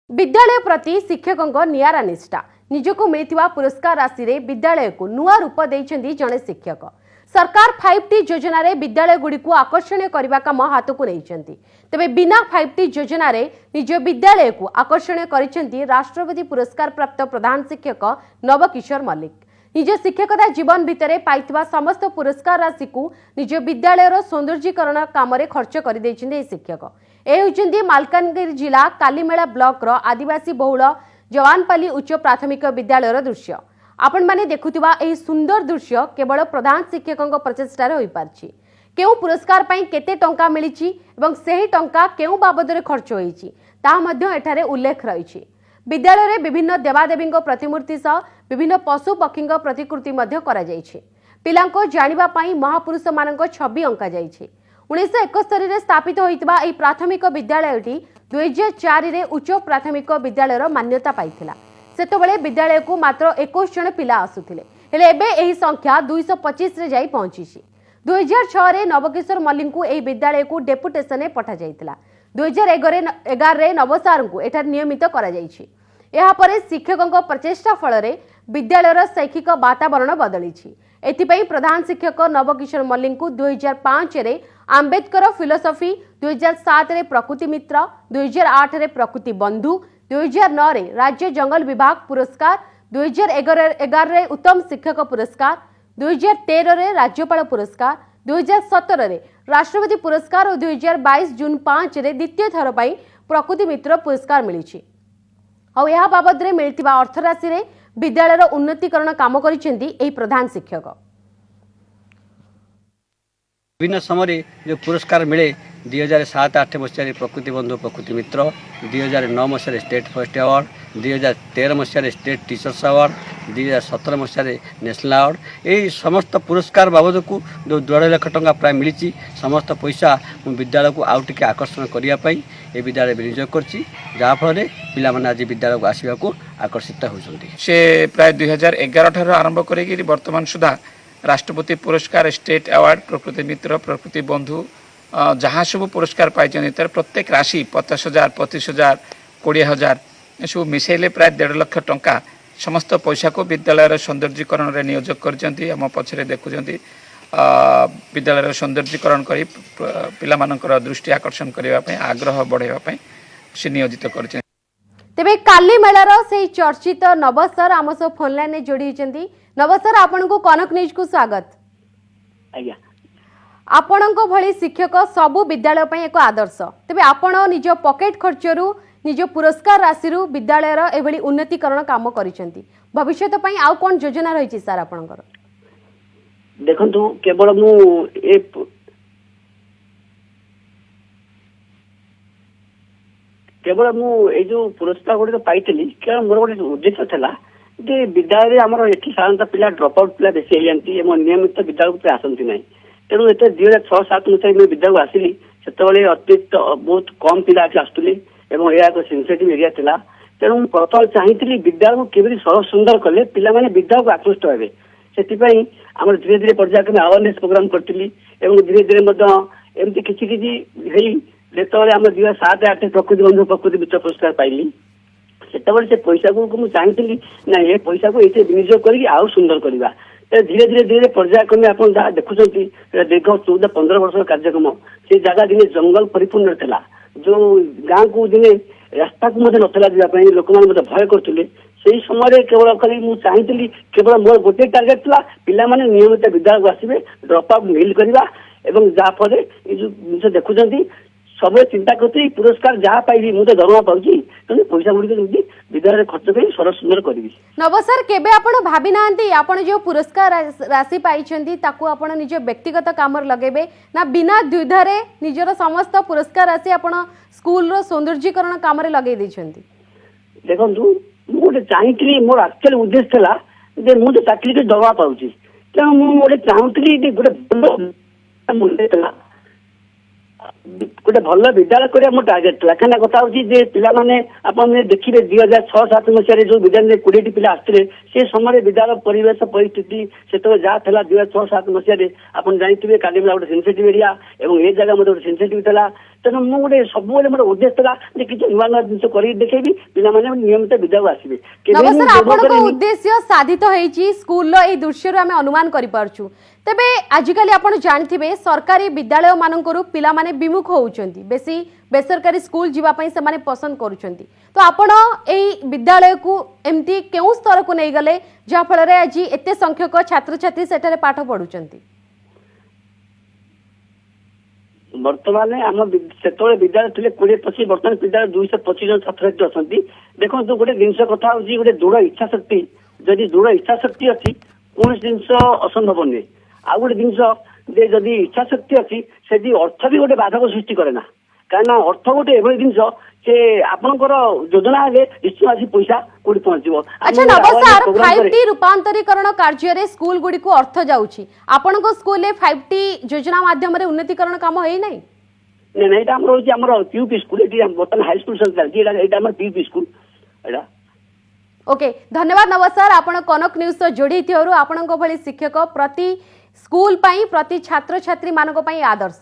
विद्यालय प्रति शिक्षकों नियारा निष्ठा निजक मिलता पुरस्कार राशि रे विद्यालय को नुआ रूप देइछन्ती जणे शिक्षक। सरकार 5T योजना रे विद्यालय गुडी को आकर्षणीय करबा काम हाथ को नैछन्ती। तबे बिना 5T योजना रे निज विद्यालय को आकर्षणीय करिछन्ती राष्ट्रपति पुरस्कार प्राप्त प्रधान शिक्षक नवकिशोर मल्लिक। निज शिक्षकता जीवन भितरे पाइथिबा समस्त पुरस्कार राशि को निज विद्यालय सौंदर्यीकरण काम खर्च कर शिक्षक। ए मालकानगिरी जिला कालीमेला ब्लॉक रो आदिवासी बहुल जवानपाली उच्च प्राथमिक विद्यालय दृश्य। आपण माने देखुथिबा एही सुंदर दृश्य केवल प्रधान शिक्षकों प्रचेष्टार होई पारछि। केउ पुरस्कार पई केते टंका मिलिछि एवं सेही टंका केउ बाबदरे खर्च होईछि ता मध्ये एठारे उल्लेख रहिछि। विद्यालय रे विभिन्न देवादेवी प्रतिमूर्ति सह विभिन्न पशु पक्षी प्रतिकृति मध्ये करा जाइछि। पिलांको जानिबा पई महापुरुष मानक छवि अंका जाइछि। 1971 रे स्थापित होइतबा एही प्राथमिक विद्यालयटी 2004 रे उच्च प्राथमिक विद्यालयर मान्यता पाइथिला। सेतबेले विद्यालय को मात्र 21 जण पिला आसुथिले, हेले एबे एही संख्या 225 रे जाई पहुंचीछि। 2006 रे नवकिशोर मल्लिक को एही विद्यालय को डेपुटेशन में पठा जाइतिला। 2011 रे नवसार को एठार नियमित करा जाइछि। एहा परे शिक्षकों प्रचेष्टा फल रे विद्यालयर शैक्षिक वातावरण बदलिछि। एथिपई प्रधान शिक्षक नवकिशोर मल्लिक को 2005 रे आंबेडकर फिलोसफी, 2007 रे प्रकृति मित्र, 2008 रे प्रकृति बंधु, 2009 रे राज्य जंगल विभाग पुरस्कार, 2011 रे उत्तम शिक्षक पुरस्कार, 2013 रे राज्यपाल पुरस्कार, 2017 रे राष्ट्रपति पुरस्कार और 2022 जून 5 रे द्वितीय थर पई प्रकृति मित्र पुरस्कार मिलिछि। और यह बाबद रे मिलतिबा अर्थ राशि रे विद्यालयर उन्नतीकरण काम करिसेंती एही प्रधान शिक्षक। विभिन्न समय जो पुरस्कार मिले 2007-8 मसीह प्रकृति बंधु प्रकृति मित्र, 2009 मसीह स्टेट फर्स्ट अवार्ड, 2013 मसीह स्टेट टीचर्स अवार्ड, 2017 मसीह नेशनल अवार्ड, यही समस्त पुरस्कार बाबद को जो 1.5 लाख टंका प्राय मिली। समस्त पैसा विद्यालय को आउ टिके आकर्षण करने ये विद्यालय विनियोग करछि, जहाँफल पिला माने आज विद्यालय को आसवा को आकर्षित होती। से प्राय 2011 ठार आरंभ करी वर्तमान सुधा राष्ट्रपति पुरस्कार, स्टेट अवार्ड, प्रकृति मित्र, प्रकृति बंधु जहाँ सब पुरस्कार पाई तर प्रत्येक राशि 50,000, 25,000, 20,000 सब मिसेले प्राय 1.5 लाख टंका समस्त पैसा को विद्यालय सौंदर्यीकरण में नियोजक करछन्ती। आम पछरे देखुछन्ती विद्यालय सौंदर्यीकरण करी पिला मानकर दृष्टि आकर्षण करने आग्रह बढ़ाई से नियोजित करछन्ती। तेबे काली मेलार से चर्चित नव सर आम सब फोन लाइन जोड़ी होती। नव सर, आपण को कनक न्यूज को स्वागत। आज्ञा आपणको भली शिक्षक सबु विद्यालय पई एक आदर्श। तेबे आपण निज पॉकेट खर्चरू निज पुरस्कार राशिरू विद्यालयर एभली उन्नतीकरण काम करिसेंती। भविष्य पई आउ कोन योजना रहिछि सर आपणकर? देखंतु केवल मु ए जो पुरस्कार गुड़ी पाइली केवल मोर गोटे उद्देश्य था जे विद्यालय आमर एठी साधारणतः पिला ड्रप आउट पिला बेसी होती नियमित विद्यालय को आसती ना। तेणु ये 2006-7 मसीह विद्यालय आसिली से अतिरिक्त बहुत कम पिला आसुले और यह एक सेंसिटिव एरिया था। तेणु प्रथम चाहिए विद्यालय को केवल सरस सुंदर कले पिला माने विद्यालय को आकृष्ट हे से आम धीरे धीरे पर्यायक्रमे अवेयरनेस प्रोग्राम करी धीरे धीरे एमती किसी जो आम 2007-8 प्रकृति बंधु प्रकृति मित्र पुरस्कार पाइली से पैसा को मुझे चाहिए ना ये पैसा को ये विनियोग कर आउ सुंदर करवा। धीरे धीरे धीरे पर्यायक्रमे आप जहाँ देखुं दीर्घ 14-15 वर्ष कार्यक्रम से जगह दिने जंगल परिपूर्ण था। जो गाँव को दिने रास्ता को नथला जावाई लोक मैंने भय करते से समय केवल खाली मुझे चाहिए केवल मोर गोटे टार्गेट था पिला माने नियमित विद्यालय को आसवे ड्रप आउट मिल करवा एवं जहाँफल ये जो जिन देखुं सब चिंता करते पुरस्कार जहाँ पाइली मुझे दरमा पाऊँ पैसा गुड़ी विद्यालय खर्च कर सरस सुंदर करी। नव सर, केबे आपण भाबी नांती आपण जो पुरस्कार राशि पाइछन्ती ताकू आपण निज व्यक्तिगत काम लगेबे ना बिना द्विधारे निजर समस्त पुरस्कार राशि आपण स्कूल रो सौंदर्यीकरण काम रे लगे दैछन्ती? देखंतु मु गोटे चाहिए मोर एक्चुअल उद्देश्य था जे मु चाकरी के दरमा पाऊँ तेणु मुझे चाहूली गोटे गोटे भल विद्यालय कर मो टार्गेट था। क्या कथा हूँ पिला माने देखिए 2006-7 मसीह जो विद्यालय 20 पिला आसते से समय विद्यालय परिवेश परिस्थिति से जहाँ था 2006-7 मसीह आप जानते कालीमेला गोटे सेंसिटिव एरिया और ये जगह गोटे सेंसिटिव था। तेणु मु गोटे सब मोर उद्देश्य था किसी नुआ नुआ जिन कर देखेबी पिला नियमित विद्यालय आसबे नमस्कार आपनको उद्देश्य साधित होईची स्कूल लो ए दृश्य रो हमें अनुमान करि पारछु तेबे आजिकली आपण जानथिबे सरकारी विद्यालय मानकरू पिला माने विमुख होउचंती बेसी बेसरकारी स्कूल जीवा पई से माने पसंद करूचंती तो आपण एई विद्यालय को एमती केउ स्तर को नै गले जा फल रे आज एते संख्यक छात्र छात्री सेठारे पाठ पढुचंती वर्तमान आम से विद्यालय थे 20-25 बर्तमान विद्यालय 225 जन छात्र छात्री अच्छा देखो गोटे जिनस कथा हूँ गोटे दृढ़ इच्छा शक्ति जदि दृढ़ इच्छा शक्ति अच्छी कौन जिनस असंभव नुहे आउ गोटे जिनस जदि इच्छा शक्ति अच्छी से अर्थ भी गोटे बाधक सृष्टि करे ना कहीं अर्थ गोटे एभली जिनस से आपनकर योजना निश्चय आज पैसा कोड़ी पहुंचो। अच्छा नव सर 5T रूपांतरीकरण कार्य रे स्कूल गुडी को अर्थ जाउची आपनको स्कूल ले 5T योजना माध्यम रे उन्नतीकरण काम होई नै नहीं नहीं एटा हमर होची हमर पीयूपी स्कूल एटी बर्तमान हाई स्कूल चलती एटा हमर पीयूपी स्कूल एटा ओके धन्यवाद नव सर आपण कनक न्यूज तो जोड़ी थियरु आपणको भली शिक्षक प्रति स्कूल पई प्रति छात्र छात्री मानको पई आदर्श।